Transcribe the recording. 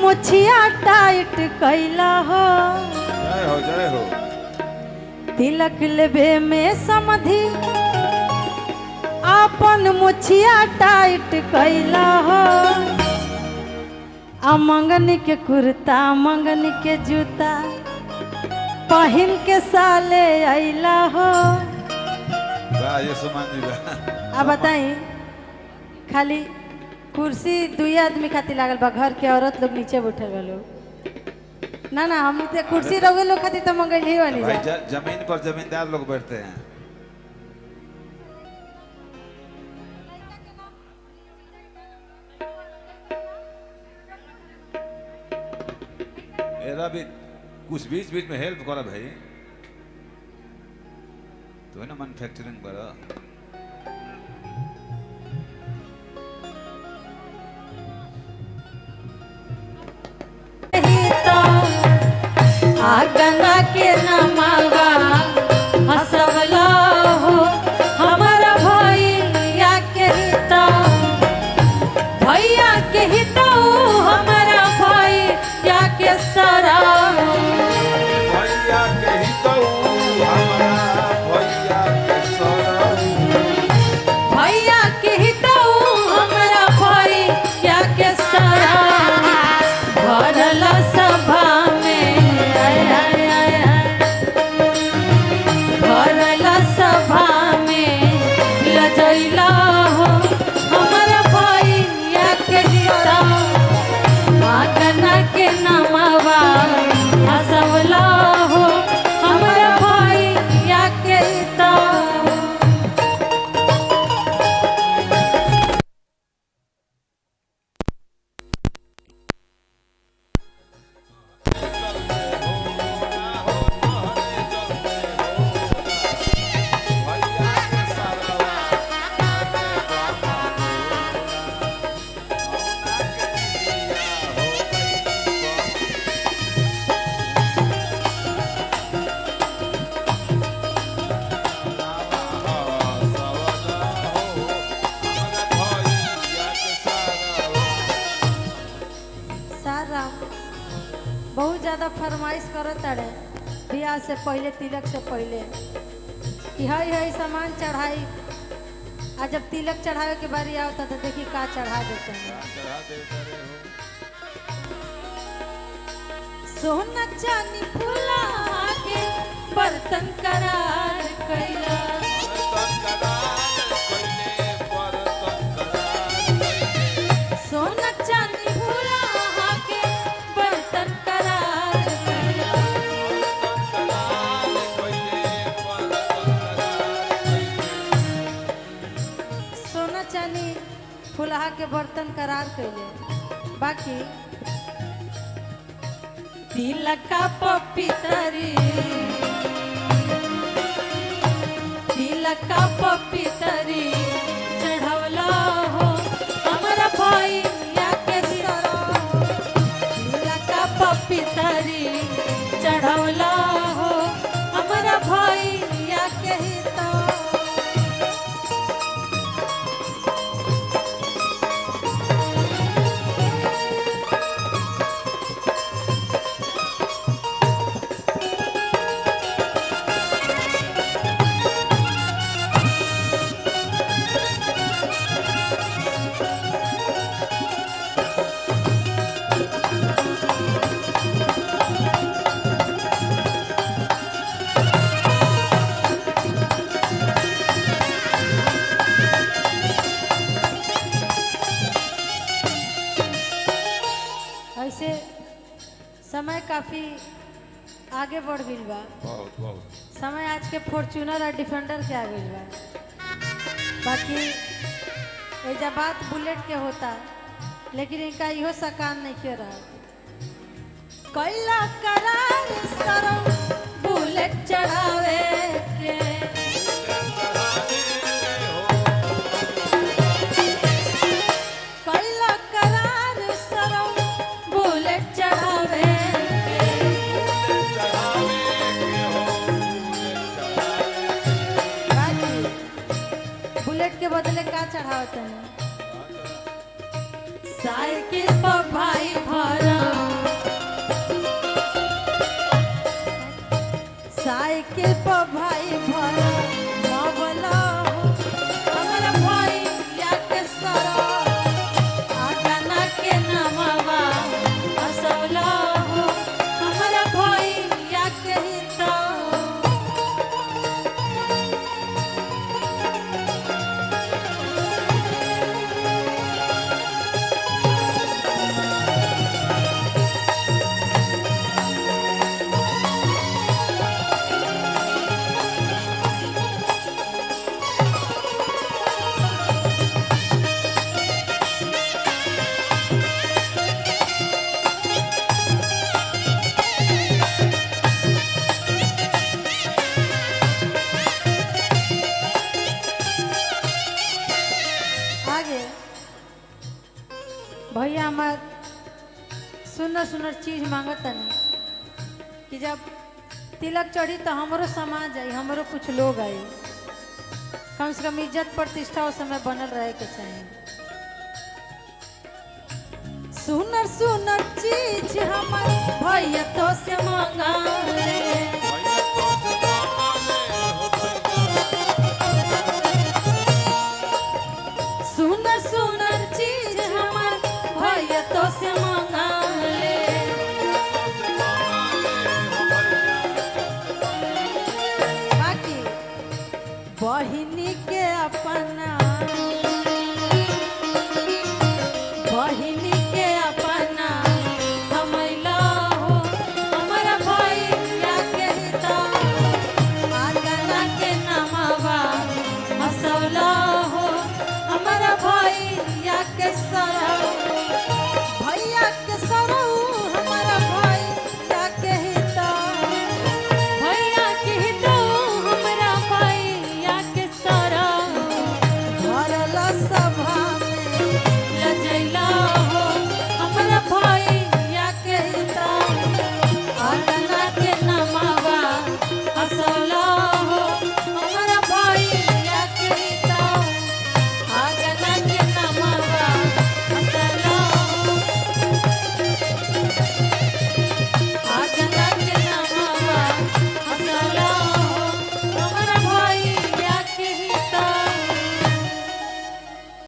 मुछिया टाइट कैला हो। जय हो तिलक लेबे में समधि अपन मुछिया टाइट कैला हो। आ मंगनी के कुर्ता मंगनी के जूता पहिन के साले अइला हो। ये सुमन जी अब बताई खाली कुर्सी दुई आदमी खातिर लागल बा, घर के औरत लोग नीचे बैठल बा लोग। ना ना हम तो कुर्सी रहोगे लोग खातिर तो मंगल ही वाली भाई जमीन पर जमींदार लोग बैठते हैं। मेरा भी कुछ बीच बीच में हेल्प करा भाई, तो है ना मैन्युफैक्चरिंग पर आगना के नमावा हसवला हो हमारा भैया के हिता, भैया के हिता हमारा भैया के सरा, भैया के हिता हमारा भैया के सरा, भैया के हिता हमारा भैया के सरा। भरला सभा बहुत ज़्यादा फरमाइश करत अड़े ब्याह से पहले, तिलक से पहले कि हई सामान चढ़ाई। आ जब तिलक चढ़ावे के बारी आवता तो देखी का चढ़ा देते हैं। सोना चांदी फूला के बर्तन करार कैला, सोना चांदी फूला के बर्तन करार कैला, सोना चांदी फूलहा के बर्तन करार कैले। बाकी तिलक का पपीतरी, तिलक का पपीतरी चढ़वला हो हमारा भैया के सरा, तिलक का पपीतरी चढ़वला हो हमारा भैया के हिता। ऐसे समय काफी आगे बढ़ गई बा, बहुत समय आज के फॉर्च्यूनर और डिफेंडर के आ गई बा। बाकी एजा बात बुलेट के होता, लेकिन इनका इहो सकान नहीं के रहा। कैला करार सरम बुलेट चढ़ावे के, कैला करार सरम बुलेट चढ़ावे के, बुलेट के बदले का चढ़ावते हैं? साइकिल पर भाई भरा साइकिल पर भाई भरा मावला हो हमारा भाई या के सरा आगाना के नामवा असवला हो हमारा भाई या के हिता आगे भैया हमार सुंदर सुंदर चीज मांगत नहीं कि जब तिलक चढ़ी तो हमरो समाज आई हमरो कुछ लोग आई कम से कम इज्जत प्रतिष्ठा उस समय बनल रहे के चाहिए। सुनर सुनर चीज हमार भैया तो से मांगा ले